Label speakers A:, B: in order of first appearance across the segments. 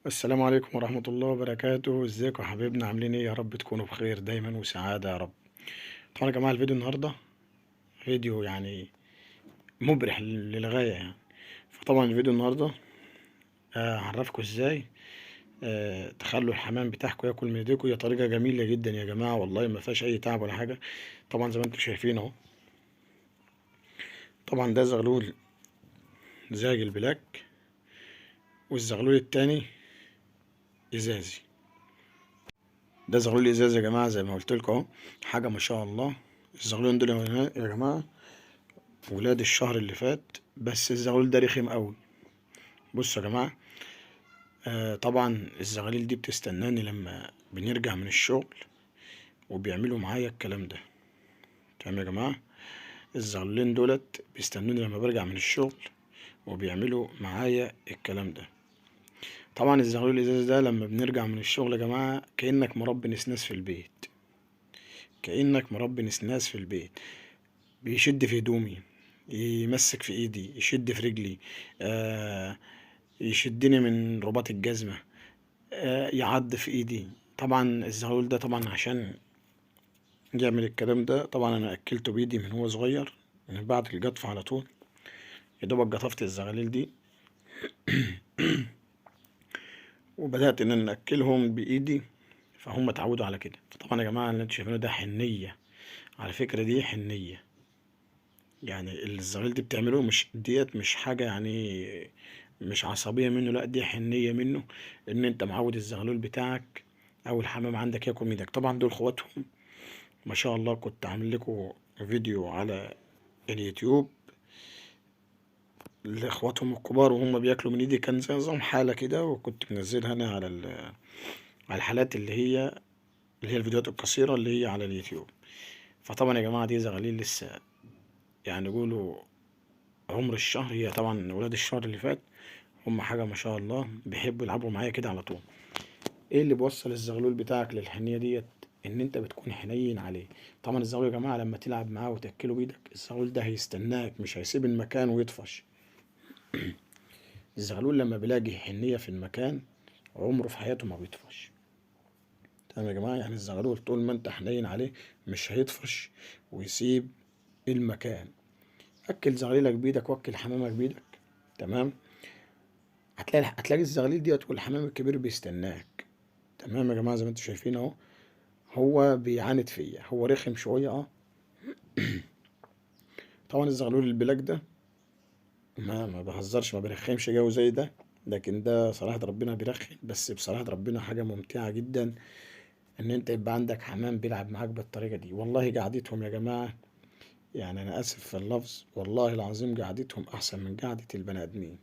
A: السلام عليكم ورحمة الله وبركاته. ازيكم يا حبايبنا؟ عاملين ايه؟ يا رب تكونوا بخير دايما وسعادة يا رب. طبعا يا جماعة الفيديو النهاردة فيديو يعني مبرح للغاية يعني. فطبعا الفيديو النهاردة هعرفكم ازاي تخلوا الحمام بتاعكم ياكل من ايديكم. هي طريقة جميلة جدا يا جماعة، والله ما فيهاش اي تعب ولا حاجة. طبعا زي ما انتم شايفين اهو. طبعا ده زغلول زاج البلاك، والزغلول التاني ازازي. ده زغلول ازازي يا جماعة، زي ما قلت لكم اهو. حاجة ما شاء الله. الزغلولين دول يا جماعة ولاد الشهر اللي فات، بس الزغلول ده رخم قوي. بصوا يا جماعة، طبعا الزغاليل دي بتستناني لما بنرجع من الشغل، وبيعملوا معايا الكلام ده. تمام يا جماعة، الزغلولين دولت بيستنوني لما برجع من الشغل، وبيعملوا معايا الكلام ده. طبعا الزغلول الازاز ده لما بنرجع من الشغل يا جماعة كأنك مربي نسناس في البيت، كأنك مربي نسناس في البيت. بيشد في هدومي، يمسك في ايدي، يشد في رجلي، يشدني من رباط الجزمة، يعض في ايدي. طبعا الزغلول ده طبعا عشان يعمل الكلام ده، طبعا انا اكلته بايدي من هو صغير، من بعد الجطف على طول. يا دوبك جطفت الزغاليل دي وبدات ان انا اكلهم بايدي، فهم اتعودوا على كده. فطبعا يا جماعه اللي انتوا شايفينه ده حنيه، على فكره دي حنيه. يعني الزغاليل دي بتعمله مش ديت مش حاجه يعني، مش عصبيه منه، لا دي حنيه منه. ان انت معود الزغلول بتاعك او الحمام عندك ياكل من ايدك. طبعا دول اخواتهم ما شاء الله. كنت عامل لكم فيديو على اليوتيوب لاخواتهم الكبار وهم بياكلوا من ايدي، كان زي نظام حالة كده، وكنت منزلها انا على على الحالات اللي هي الفيديوهات القصيرة اللي هي على اليوتيوب. فطبعا يا جماعة دي زغاليل لسه يعني يقولوا عمر الشهر. هي طبعا ولاد الشهر اللي فات، هم حاجة ما شاء الله بيحبوا يلعبوا معايا كده على طول. ايه اللي بيوصل الزغلول بتاعك للحنية ديت؟ ان انت بتكون حنين عليه. طبعا الزغلول يا جماعة لما تلعب معاه وتاكله بايدك، الزغلول ده هيستناك، مش هيسيب المكان ويطفش. الزغلول لما بيلاقي حنية في المكان عمره في حياته ما بيطفش. تمام يا جماعة، يعني الزغلول طول ما انت حنين عليه مش هيطفش ويسيب المكان. اكل زغليلك بايدك، واكل حمامك بايدك. تمام. هتلاقي الزغليل ديت والحمام الكبير بيستناك. تمام يا جماعة، زي ما انتم شايفين اهو. هو بيعاند فيا، هو رخم شوية طبعا الزغلول البلاك ده ما بهزرش، ما بيرخمش جو زي ده. لكن ده صراحة ربنا بيرخم، بس بصراحة ربنا حاجة ممتعة جدا ان انت يبقى عندك حمام بيلعب معاك بالطريقة دي. والله قعدتهم يا جماعة، يعني انا اسف في اللفظ، والله العظيم قعدتهم احسن من قعدة البني ادمين.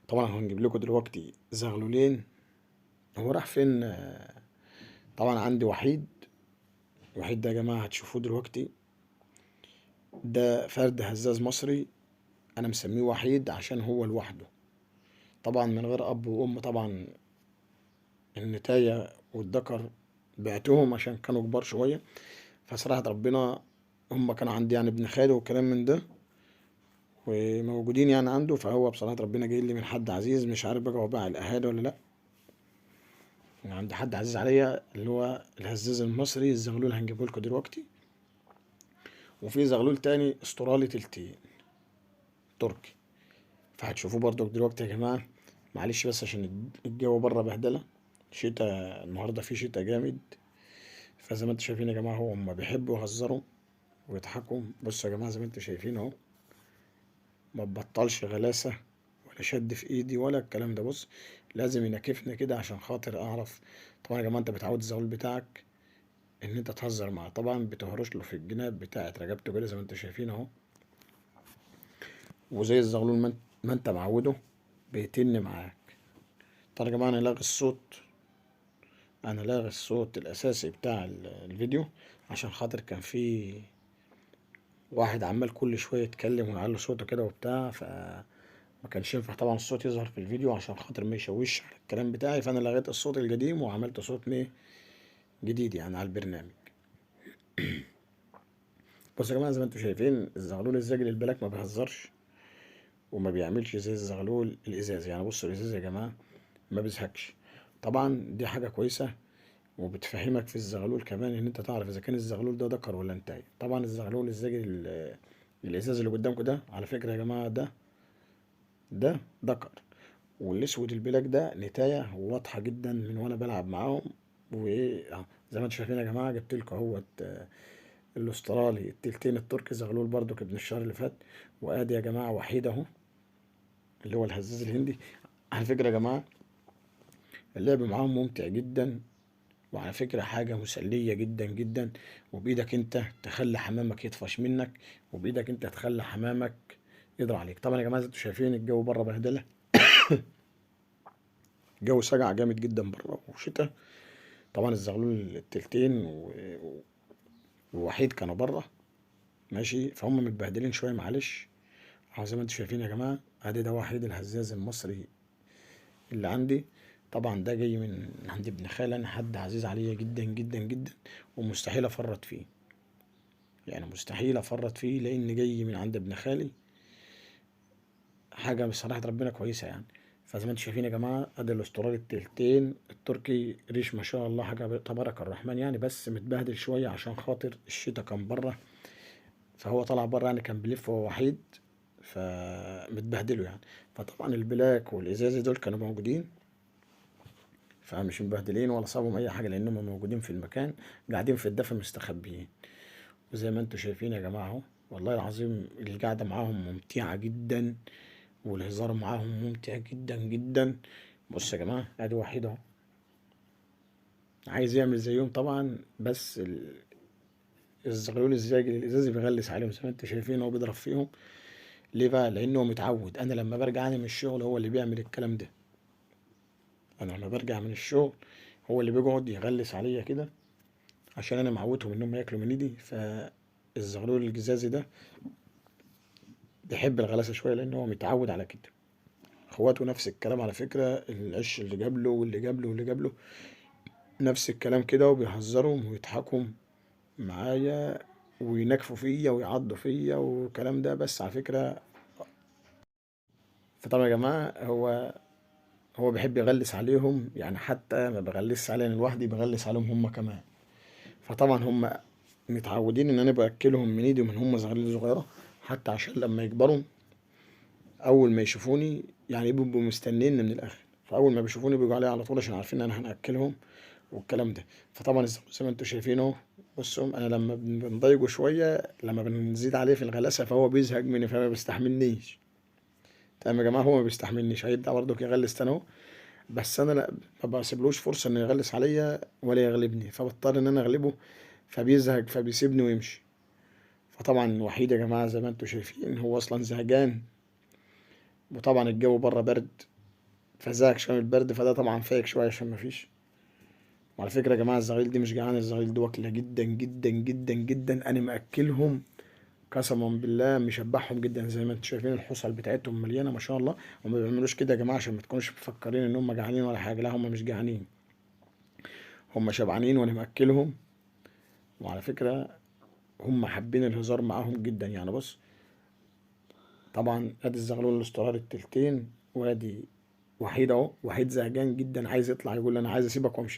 A: طبعا هنجيب لكم دلوقتي زغلولين. هو راح فين؟ طبعا عندي وحيد. الوحيد ده يا جماعة هتشوفوه دلوقتي. ده فرد هزاز مصري، انا مسميه وحيد عشان هو لوحده، طبعا من غير اب وام. طبعا النتاية والذكر بعتهم عشان كانوا كبار شوية. فصراحة ربنا هم كانوا عندي يعني ابن خالي وكلام من ده، وموجودين يعني عنده. فهو بصراحة ربنا جاي لي من حد عزيز، مش عارف بقى هو باع الأهالي ولا لأ. يعني عندي حد عزيز عليا اللي هو الهزاز المصري. الزغلول اللي هنجيبه لكم دلوقتي، وفي زغلول تاني استرالي تلتين تركي، فهتشوفوه برضو دلوقتي يا جماعة. معلش بس عشان الجو بره بهدلة، شتا النهاردة، في شتا جامد. فزي ما انتم شايفين يا جماعة، هم بيحبوا يهزروا ويضحكوا. بصوا يا جماعة زي ما انتم شايفين اهو، ما تبطلش غلاسة ولا شد في ايدي ولا الكلام ده. بص، لازم ينكفني كده عشان خاطر اعرف. طبعا يا جماعه انت بتعود الزغلول بتاعك ان انت تهزر معاه. طبعا بتهرش له في الجناب بتاعت رقبته كده زي ما انت شايفين اهو. وزي الزغلول ما انت معوده بيتن معاك. طبعا يا جماعه انا لاغي الصوت الاساسي بتاع الفيديو، عشان خاطر كان في واحد عمال كل شويه يتكلم ويعلي صوته كده وبتاع، ما كانش ينفع طبعا الصوت يظهر في الفيديو عشان خاطر ما يشوش على الكلام بتاعي. فانا لغيت الصوت القديم وعملت صوت جديد يعني على البرنامج. بصوا يا جماعه زي ما انتم شايفين، الزغلول الزاجل البلاك ما بيهزرش، وما بيعملش زي الزغلول الازاز. يعني بصوا الازاز يا جماعه ما بيزهقش. طبعا دي حاجه كويسه، وبتفهمك في الزغلول كمان ان انت تعرف اذا كان الزغلول ده ذكر ولا انتاي. طبعا الزغلول الزاجل الازاز اللي قدامكم ده على فكره يا جماعه ده ذكر، والاسود البلاك ده نتايه واضحه جدا من وانا بلعب معاهم. وايه زي ما انتم شايفين يا جماعه، جبت لكم اهوت الاسترالي التلتين التركي زغلول برضو ابن الشهر اللي فات. وادي يا جماعه وحيد اهو اللي هو الهزاز الهندي. على فكره يا جماعه اللعب معاهم ممتع جدا، وعلى فكرة حاجة مسلية جدا جدا. وبإيدك انت تخلي حمامك يطفش منك، وبإيدك انت تخلي حمامك يقدر عليك. طبعا يا جماعة زي انتوا شايفين الجو بره بهدلة، الجو سقع جامد جدا بره وشتاء. طبعا الزغلول التلتين ووحيد كانوا بره ماشي، فهم متبهدلين شوية معلش. اهو زي ما انتوا شايفين يا جماعة، ادي ده وحيد الهزاز المصري اللي عندي. طبعا ده جاي من عند ابن خالي، انا حد عزيز عليا جدا جدا جدا، ومستحيل افرط فيه. يعني مستحيل افرط فيه لان جاي من عند ابن خالي، حاجه بصراحه ربنا كويسه يعني. فزي ما انتم شايفين يا جماعه، ادي الاسترالي التلتين التركي ريش ما شاء الله حاجه تبارك الرحمن يعني، بس متبهدل شويه عشان خاطر الشتا كان بره. فهو طلع بره يعني كان بيلف هو وحيد، فمتبهدلوا يعني. فطبعا البلاك والازازي دول كانوا موجودين، فمش مبهدلين ولا صابهم اي حاجه لانهم موجودين في المكان، قاعدين في الدفا مستخبيين. وزي ما انتم شايفين يا جماعه اهو، والله العظيم القعده معاهم ممتعه جدا، والهزار معاهم ممتع جدا جدا. بص يا جماعه ادي واحد اهو عايز يعمل زيهم طبعا، بس الزغلول الزاجل الازازي بيغلس عليهم زي ما انتم شايفين، هو بيضرب فيهم. ليه بقى؟ لانه متعود. انا لما برجع انا من الشغل هو اللي بيعمل الكلام ده. انا لما برجع من الشغل هو اللي بيقعد يغلس عليا كده، عشان انا معودهم انهم ياكلوا من ايدي. فالزغلول الجزازي ده بيحب الغلاسه شويه لان هو متعود على كده. اخواته نفس الكلام على فكره، العش اللي جاب له واللي جاب له واللي جاب له نفس الكلام كده، وبيهزروا ويضحكوا معايا وينكفوا فيا ويعضوا فيا والكلام ده. بس على فكره فطبعا يا جماعه هو بيحب يغلس عليهم يعني، حتى ما بغلسش علي انا لوحدي، بغلس عليهم هم كمان. فطبعا هم متعودين ان انا باكلهم من ايدي ومن هم صغيره، حتى عشان لما يكبروا اول ما يشوفوني يعني بيبقوا مستنيني من الاخر. فاول ما بيشوفوني بيجوا عليا على طول عشان عارفين ان انا هناكلهم والكلام ده. فطبعا زي ما انتم شايفين اهو، بصوا انا لما بنضايقه شويه، لما بنزيد عليه في الغلاسه فهو بيزهق مني فما بيستحملنيش. تمام يا جماعه، هو ما بيستحملنيش، هيبدا برضه يغلس تاني اهو. بس انا لا، ما بسيبلوش فرصه انه يغلس عليا ولا يغلبني، فبضطر ان انا اغلبه، فبيزهق فبيسيبني ويمشي. فطبعا وحيد يا جماعه زي ما انتم شايفين هو اصلا زهقان، وطبعا الجو بره برد، فزهق عشان البرد، فده طبعا فايق شويه عشان ما فيش. وعلى فكره يا جماعه الزغاليل دي مش جعانه، الزغاليل دي واكله جدا جدا جدا جدا. انا ماكلهم قسما بالله مشبعهم جدا. زي ما انتم شايفين الحصل بتاعتهم مليانه ما شاء الله. وما بيعملوش كده يا جماعه عشان ما تكونوش مفكرين ان هم جعانين ولا حاجه، لا هم مش جعانين، هم شبعانين وانا ماكلهم. وعلى فكره هم حابين الهزار معاهم جدا يعني. بص طبعا ادي الزغلول الاسترالي التلتين، وادي وحيد اهو. وحيد زهقان جدا عايز يطلع، يقول لي انا عايز اسيبك وامشي.